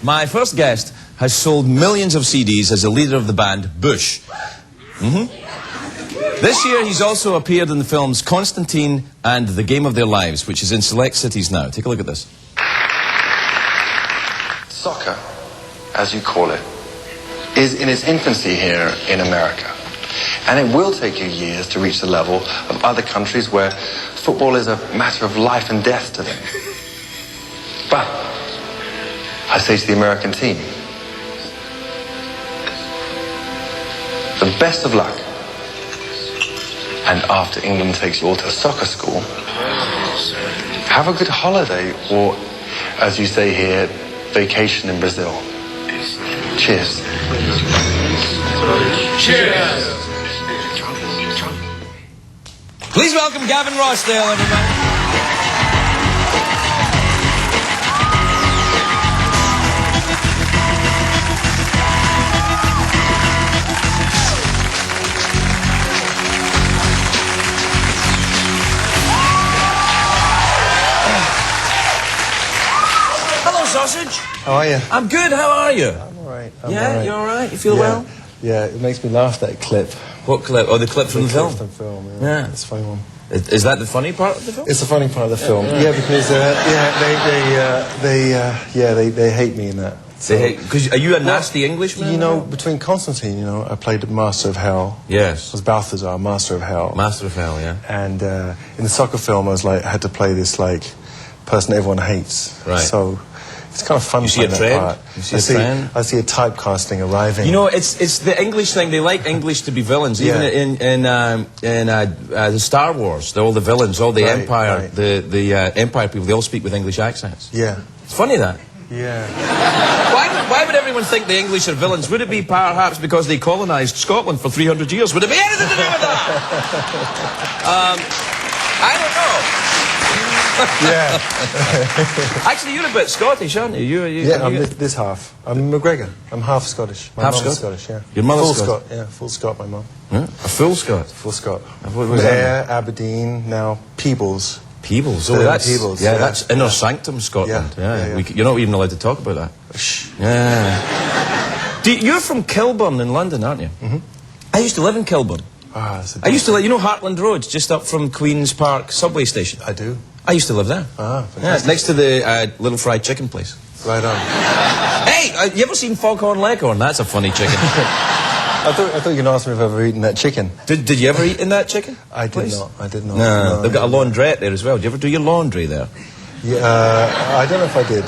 My first guest has sold millions of CDs as the leader of the band Bush. This year he's also appeared in the films Constantine and The Game of Their Lives, which is in select cities now. Take a look at this. Soccer, as you call it, is in its infancy here in America. And it will take you years to reach the level of other countries where football is a matter of life and death to them. But I say to the American team, the best of luck. And after England takes you all to a soccer school, have a good holiday, or, as you say here, vacation in Brazil. Cheers. Cheers. Please welcome Gavin Rossdale, everybody. Sausage? How are you? I'm good, how are you? I'm alright. Yeah, you're alright? You feel well? Yeah, it makes me laugh, that clip. What clip? Oh, the clip from the film? From the film, yeah. It's a funny one. Is that the funny part of the film? It's the funny part of the film. Yeah, because, they hate me in that. So, they hate, because are you a nasty Englishman? You know, between Constantine, you know, I played the Master of Hell. Yes. I was Balthazar, Master of Hell. Master of Hell, yeah. And in the soccer film, I had to play this, person everyone hates. Right. So it's kind of fun. You see a trend? You see a trend? I see a typecasting arriving. You know, it's the English thing. They like English to be villains. Even in the Star Wars, they're all the villains, all the Empire, right. the Empire people. They all speak with English accents. Yeah. It's funny that. Yeah. Why would everyone think the English are villains? Would it be perhaps because they colonised Scotland for 300 years? Would it be anything to do with that? I don't know. Yeah. Actually, you're a bit Scottish, aren't you? I'm this half. I'm McGregor. I'm half Scottish. My mum's Scottish, yeah. Your mother's full Scot? Yeah, full Scot, my mum. Yeah? A full Scot? Full Scot. What was that? There, Aberdeen, now Peebles. Peebles? Oh, that's... Peebles, yeah, that's inner sanctum Scotland. Yeah. You're not even allowed to talk about that. Shh. Yeah. You're from Kilburn in London, aren't you? Mm-hmm. I used to live in Kilburn. I used to live, you know Hartland Road, just up from Queen's Park subway station? I do. I used to live there. Ah, yeah, next to the Little Fried Chicken place. Right on. Hey, you ever seen Foghorn Leghorn? That's a funny chicken. I thought you were going to ask me if I've ever eaten that chicken. Did you ever eat in that chicken? I did not. I did not. No, they've got a laundrette there as well. Do you ever do your laundry there? Yeah, I don't know if I did.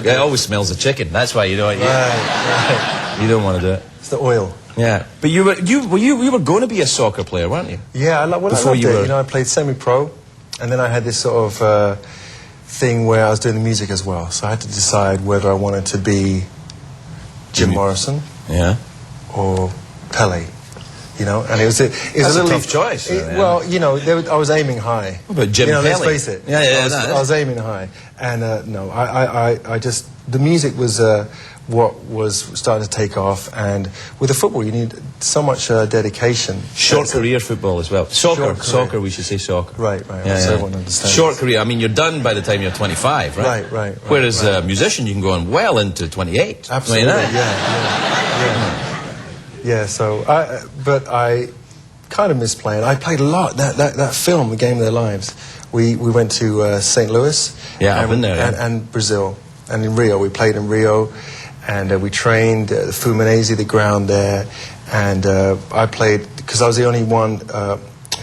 It always smells of chicken. That's why you don't. Right. You don't want to do it. It's the oil. Yeah, but you were going to be a soccer player, weren't you? Yeah, I loved it. You know, I played semi-pro, and then I had this sort of thing where I was doing the music as well. So I had to decide whether I wanted to be Jim Morrison, or Pele. You know, and it was a tough choice. Well, you know, I was aiming high. But Jim Pele. Let's face it. I was aiming high, and no, I just the music was what was starting to take off, and with the football you need so much dedication. Short career football as well. Soccer, we should say soccer. Right. So everyone understands. Short career. I mean, you're done by the time you're 25, right? Right. Whereas a musician, you can go on well into 28. Absolutely. 29. Yeah. So, but I kind of missed playing. I played a lot. That film, The Game of Their Lives. We went to St. Louis. Yeah, I've been there. And Brazil, and in Rio. We played in Rio. And we trained Fluminense, the ground there, and I played, because I was the only one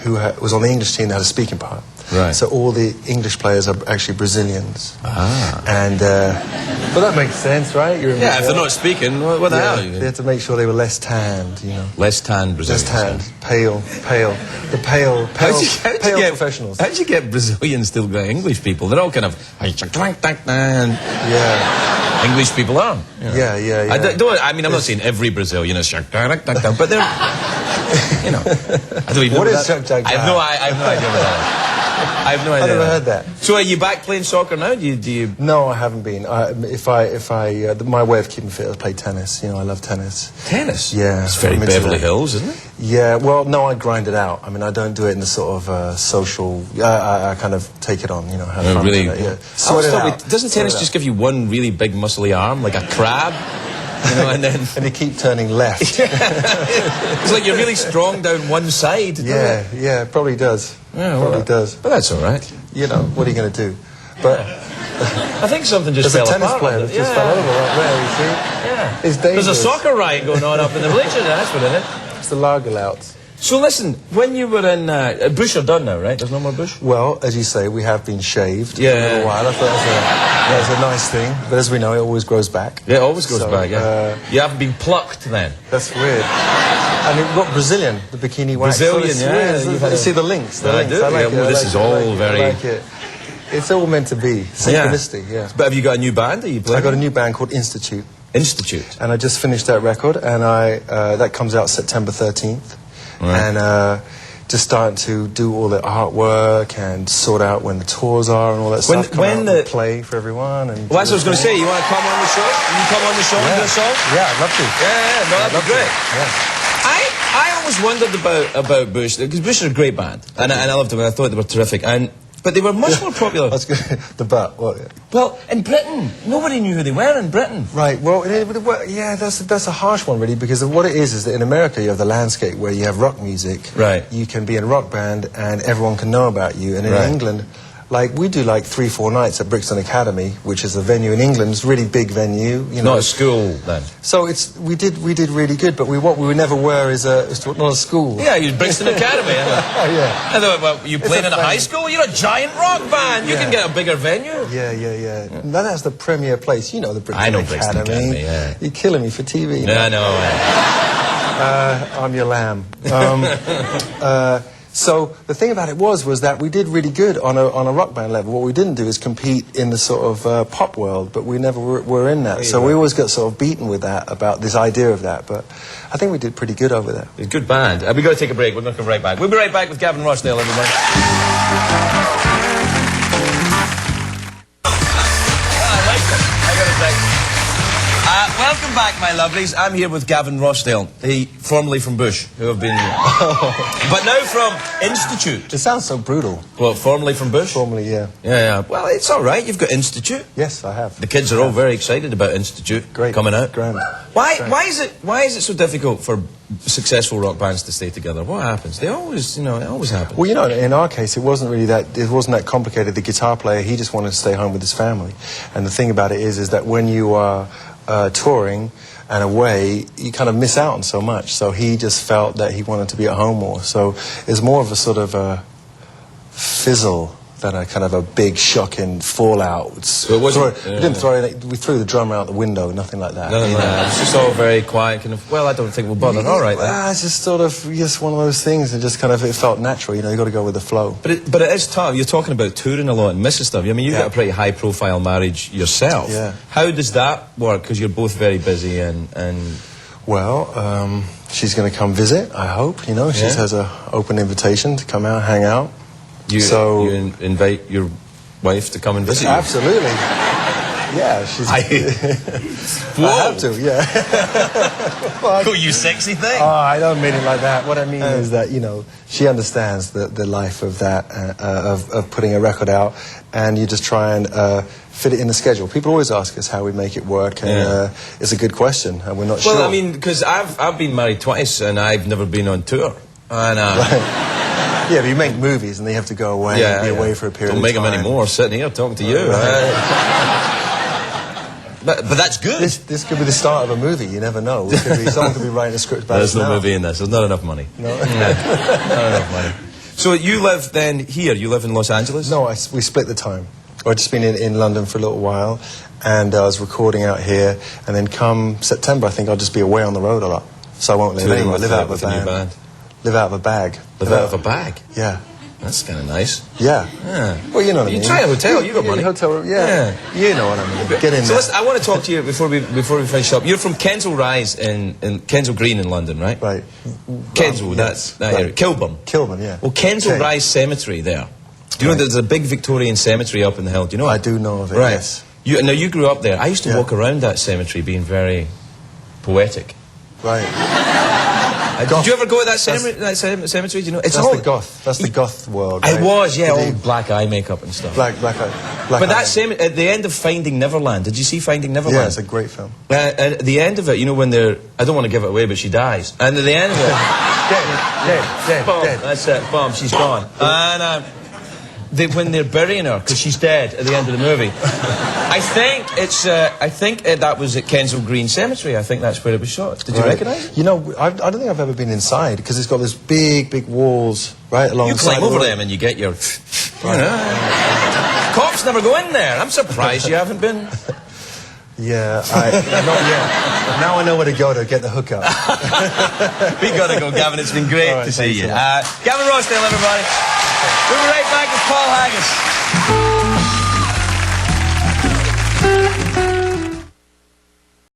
who was on the English team that had a speaking part. Right. So all the English players are actually Brazilians. Ah. And, but that makes sense, right? If they're not speaking, what the hell? They had to make sure they were less tanned, you know. Less tanned Brazilians. Less tanned, pale. The pale professionals. How'd you get Brazilians to get English people? They're all kind of... Yeah. English people aren't. You know. Yeah. I mean, I'm not saying every Brazilian is but they're, you know. I don't even what know is that. I have no idea what that is. have no idea. I never heard that. So are you back playing soccer now? Do you... No, I haven't been. My way of keeping fit is play tennis. You know, I love tennis. Tennis? Yeah. It's very Beverly Hills, isn't it? Yeah, well, no, I grind it out. I mean, I don't do it in the sort of social... I kind of take it on, you know, have fun really? with it, yeah. Doesn't tennis just give you one really big muscly arm, like a crab? You know, and then... and you keep turning left. It's like you're really strong down one side. Yeah, yeah, it probably does. Yeah, probably does. But that's all right. You know, what are you going to do? But... I think something just fell apart. There's a tennis player that just fell over right there, you see? Yeah. It's dangerous. There's a soccer riot going on up in the bleachers, that's what it is. It's the lager louts. So listen, when you were in... Bush are done now, right? There's no more Bush? Well, as you say, we have been shaved for a Yeah. little while. I thought that was a nice thing. But as we know, it always grows back. Yeah, it always goes back, yeah. You haven't been plucked then? That's weird. And we've got Brazilian, the bikini wax. Brazilian, yeah. You see the links? The links. I like it. This is all very... I like it. It's all meant to be. Synchronicity, yeah. But have you got a new band? Are you playing? I got a new band called Institute. Institute? And I just finished that record, and that comes out September 13th. Right. And just starting to do all the artwork and sort out when the tours are and all that stuff. When the play for everyone. And well, that's what I was going to say. You want to come on the show? You come on the show and do a song? Yeah, I'd love to. Yeah, no, that'd be great. Yeah. I always wondered about Bush, because Bush are a great band, and I loved them, and I thought they were terrific. But they were much more popular. That's good. The butt. Well, in Britain, nobody knew who they were in Britain. Right. Well, yeah, that's a harsh one, really, because what it is that in America you have the landscape where you have rock music. Right. You can be in a rock band and everyone can know about you. And in England, like we do, like 3-4 nights at Brixton Academy, which is a venue in England. It's a really big venue. You know. Not a school then. So we did really good, but what we never were is not a school. Yeah, you Brixton Academy. Yeah. I thought, well, you playing in a high school? You're a giant rock band. You can get a bigger venue. Yeah. That's the premier place. You know the Brixton Academy. Brixton Academy. Yeah. You're killing me for TV. No, I know. I'm your lamb. So the thing about it was that we did really good on a rock band level. What we didn't do is compete in the sort of pop world, but we never were in that. So we always got sort of beaten with that, about this idea of that. But I think we did pretty good over there. It's a good band. We've got to take a break. We're going to come right back. We'll be right back with Gavin Rossdale, everybody. I like them. I got to say. Welcome back, my lovelies. I'm here with Gavin Rossdale, formerly from Bush, who have been... but now from Institute. It sounds so brutal. Well, formerly from Bush? Formerly, yeah. Yeah. Well, it's all right. You've got Institute. Yes, I have. The kids are all very excited about Institute coming out. Grand. Why is it so difficult for successful rock bands to stay together? What happens? It always happens. Well, you know, in our case, it wasn't that complicated. The guitar player, he just wanted to stay home with his family. And the thing about it is that when you are touring and away, you kind of miss out on so much. So he just felt that he wanted to be at home more. So it's more of a sort of a fizzle than a kind of a big shocking fallout. So it wasn't, we threw the drummer out the window, nothing like that. Nothing like that. It's just all very quiet, kind of, well, I don't think we'll bother. All right, then. It's just sort of just one of those things, and just kind of, it felt natural, you know, you got to go with the flow. But it is tough. You're talking about touring a lot and missing stuff. I mean, you've got a pretty high-profile marriage yourself. Yeah. How does that work? Because you're both very busy and... Well, she's going to come visit, I hope, you know. She has an open invitation to come out, hang out. You invite your wife to come and visit you? Absolutely. Yeah, she's... I have to, yeah. Oh, you sexy thing. Oh, I don't mean it like that. What I mean is that, you know, she understands the life of that, of putting a record out, and you just try and fit it in the schedule. People always ask us how we make it work, and it's a good question, and we're not sure. Well, I mean, because I've been married twice, and I've never been on tour. And, right. Yeah, but you make movies and they have to go away and be away for a period of time. Don't make them anymore, sitting here talking to you. But that's good. This could be the start of a movie, you never know. Someone could be writing a script about There's no movie in this, there's not enough money. No. Not enough money. So you live then here, you live in Los Angeles? No, we split the time. I've just been in London for a little while, and I was recording out here, and then come September I think I'll just be away on the road a lot. So I won't live anywhere, live out of a band. Live out of a bag. Live out of a bag? Yeah. That's kind of nice. Yeah. Well, you know what I mean. You try a hotel, you got money. Hotel, yeah. You know what I mean. Get in there. So listen, I want to talk to you before we finish up. You're from Kensal Rise in Kensal Green in London, right? Right. Kensal, that area. Kilburn. Kilburn, yeah. Well, Kensal Rise Cemetery there Do you know there's a big Victorian cemetery up in the hill? Do you know it? I do know of it, right. yes. Now, you grew up there. I used to walk around that cemetery being very poetic. Right. Did you ever go to that cemetery? Do you know? It's that's all the goth. That's the goth world. Right? It was, yeah, all black eye makeup and stuff. Black but eye. that at the end of Finding Neverland, did you see Finding Neverland? Yeah, it's a great film. At the end of it, you know, when they're... I don't want to give it away, but she dies. And at the end of it... dead. That's it. Boom, she's gone. And when they're burying her, because she's dead at the end of the movie, I think that was at Kensal Green Cemetery. I think that's where it was shot. Did you recognise it? You know, I don't think I've ever been inside, because it's got those big walls right along. You climb over them and you get your... Cops never go in there. I'm surprised you haven't been... Yeah, not yet. Now I know where to go to get the hookup. We gotta go, Gavin. It's been great to see you. Gavin Rossdale, everybody. We'll be right back with Paul Haggis.